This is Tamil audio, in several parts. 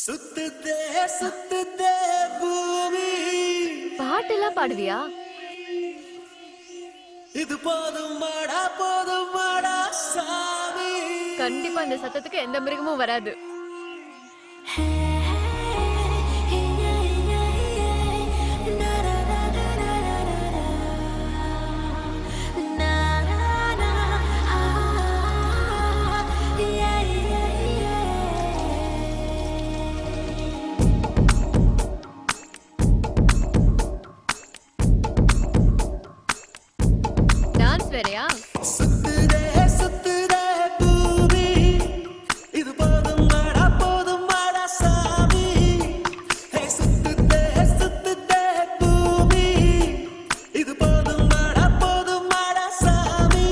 சுத்துதே சுத்துதே பூமி. பாட்டெல்லாம் பாடுவியா? இது போதும் மாடா சாமி. கண்டிப்பா இந்த சத்தத்துக்கு எந்த மிருகமும் வராது. டான்ஸ் வேறயா? சுத்துதே சுத்துதே பூமி. இது போதும் மாடா சாமி. ஹே சுத்துதே சுத்துதே பூமி. இது போதும் மாடா சாமி.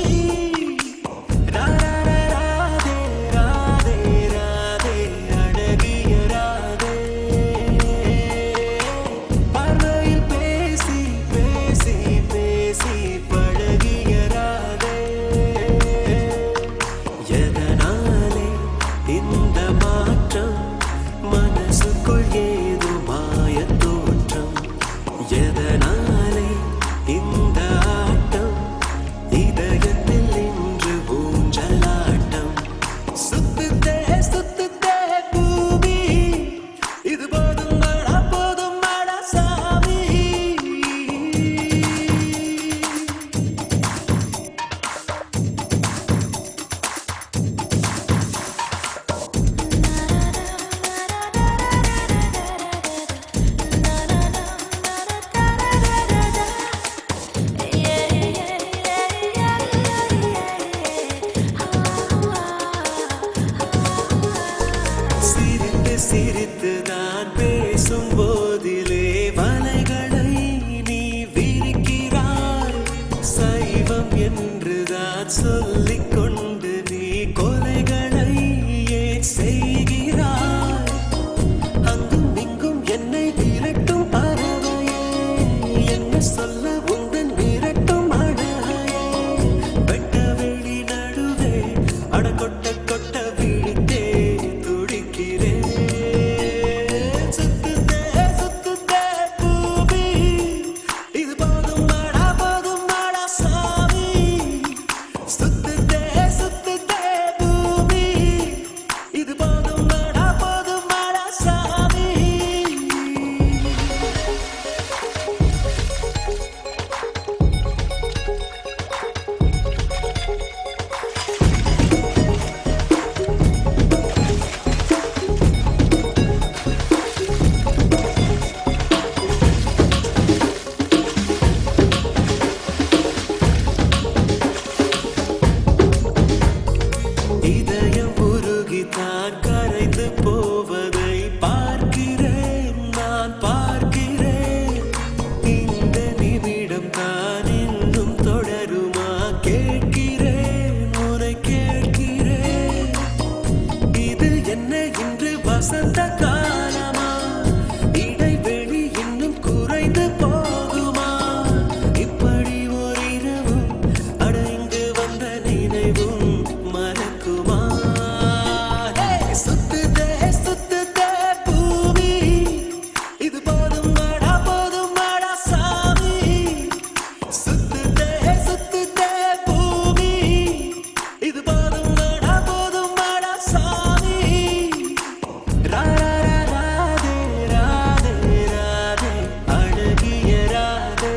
ராதே ராதே ராதே அழகிய ராதே. பார்வையில் பேசி பேசி பேசி பழகிய ராதே. எதனாலே இந்த மாற்றம்? மனசுக்குள் ஏதோ மாயத் தோற்றம். எதனாலே இந்த ஆட்டம்? இதயத்தில் இன்று ஊஞ்சலாட்டம். சுத்துதே சுத்துதே பூமி. இது போதும் மாடா சாமி. சிரித்து சிரித்து நான் பேசும் போதிலே வலைகளை நீ விரிக்கிறாய். சைவம் என்றுதான் சொல்லிக் கொண்டு நீ கொலைகளை ஏன் செய்கிறாய்? அங்கும் இங்கும் என்னை விரட்டும் பறவையே, என்ன சொல்ல உந்தன் விரட்டும் அழகையே. வெட்ட வெளி நடுவே அட கொட்ட கொட்ட விழித்தே துடிக்கிறேன். சுத்துதே சுத்துதே பூமி. இது போதும் மாடா சாமி. சுத்துதே சுத்துதே பூமி. இது போதும் மாடா சாமி. இதயம் உருகித்தான் கரைந்து போவதை பார்க்கிறேன், நான் பார்க்கிறேன். இந்த நிமிடம் தான் இன்னும் தொடருமா? கேட்கிறேன், உன்னை கேட்கிறேன். இது என்ன இன்று வசந்த காலமா? இடைவெளி இன்னும் குறைந்து போகுமா? இப்படி ஓரிரவும் அட இங்கு வந்த நினைவும் மறக்குமா? ஹே சுத்துதே சுத்துதே பூமி. இது போதும் மாடா சாமி. சுத்துதே சுத்துதே பூமி. இது போதும் மாடா சாமி. ராதே ராதே அழகிய ராதே.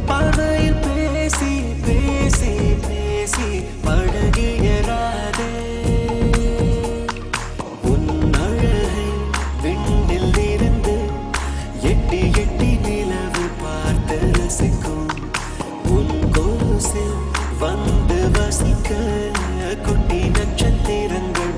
பார்வையில் பேசி பேசி பேசி பழகிய ராதே. உன் அழகை விண்ணில் இருந்து எட்டி எட்டி நிலவு பார்த்து ரசிக்கும். உன் கோசில் வந்து வசிக்க குட்டி நட்சத்திரங்கள்